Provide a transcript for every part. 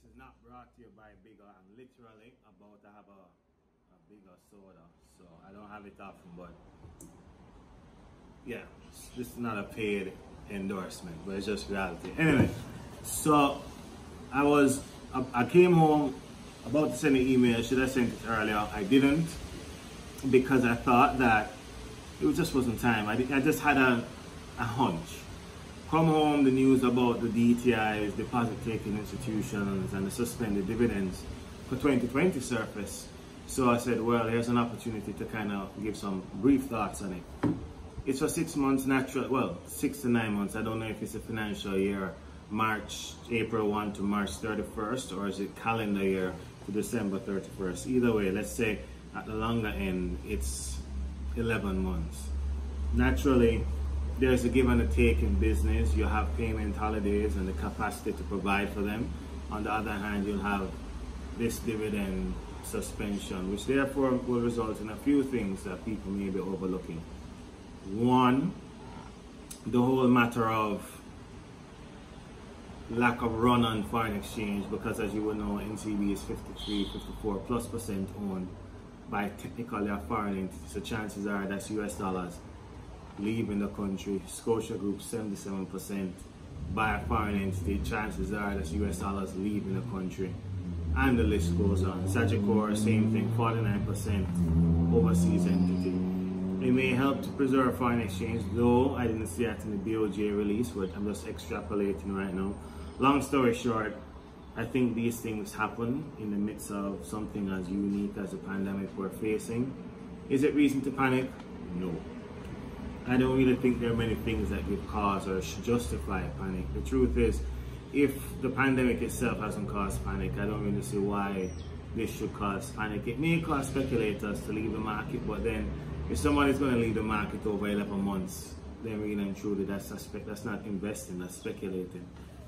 This is not brought to you by Bigger. I'm literally about to have a bigger soda, so I don't have it often, but yeah, this is not a paid endorsement, but it's just reality. Anyway, so I came home about to send an email. Should I send it earlier? I didn't, because I thought that it just wasn't time. I just had a hunch. Come home, the news about the DTIs, deposit-taking institutions, and the suspended dividends for 2020 surfaced. So I said, well, here's an opportunity to kind of give some brief thoughts on it. It's for 6 months, well, 6 to 9 months. I don't know if it's a financial year, April 1 to March 31st, or is it calendar year to December 31st. Either way, let's say at the longer end, it's 11 months. Naturally, there's a give and a take in business. You have payment holidays and the capacity to provide for them. On the other hand, you'll have this dividend suspension, which therefore will result in a few things that people may be overlooking. One, the whole matter of lack of run on foreign exchange, because as you will know, NCB is 53-54+% owned by technically a foreign entity, so chances are that's US dollars leaving the country. Scotia Group 77% by a foreign entity, chances are that's US dollars leaving the country, and the list goes on. Sagicor, same thing, 49% overseas entity. It may help to preserve foreign exchange, though I didn't see that in the BOJ release, but I'm just extrapolating right now. Long story short, I think these things happen in the midst of something as unique as the pandemic we're facing. Is it reason to panic? No. I don't really think there are many things that give cause or should justify panic. The truth is, if the pandemic itself hasn't caused panic, I don't really see why this should cause panic. It may cause speculators to leave the market, but then if somebody's going to leave the market over 11 months, then really and truly that's not investing, that's speculating.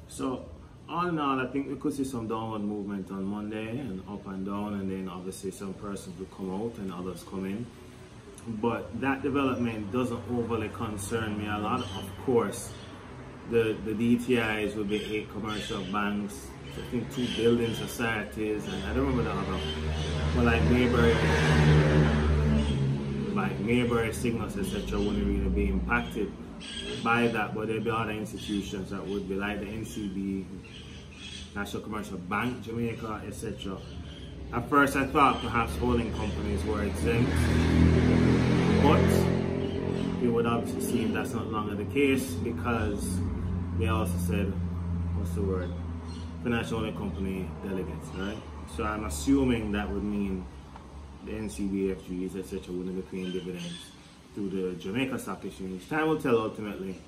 So all in all, I think we could see some downward movement on Monday and up and down, and then obviously some persons will come out and others come in. But that development doesn't overly concern me a lot. Of course, the DTIs will be 8 commercial banks, I think 2 building societies, and I don't remember the other. But like Mayberry, Signals, etc. wouldn't really be impacted by that, but there'll be other institutions that would be, like the NCB, National Commercial Bank, Jamaica, etc. At first I thought perhaps holding companies were exempt, but it would obviously seem that's not longer the case, because they also said, what's the word? Financial holding company delegates, right? So I'm assuming that would mean the NCB, FGs, etc. wouldn't be paying dividends through the Jamaica Stock Exchange. Time will tell ultimately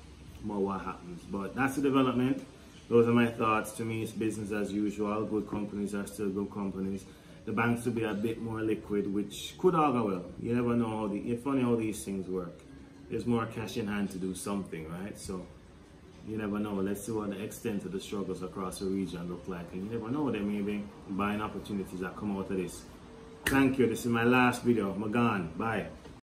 about what happens, but that's the development. Those are my thoughts. To me, it's business as usual. Good companies are still good companies. The banks will be a bit more liquid, which could all go well. You never know. It's funny how these things work. There's more cash in hand to do something, right? So you never know. Let's see what the extent of the struggles across the region look like. And you never know, there may be buying opportunities that come out of this. Thank you. This is my last video. I'm gone. Bye.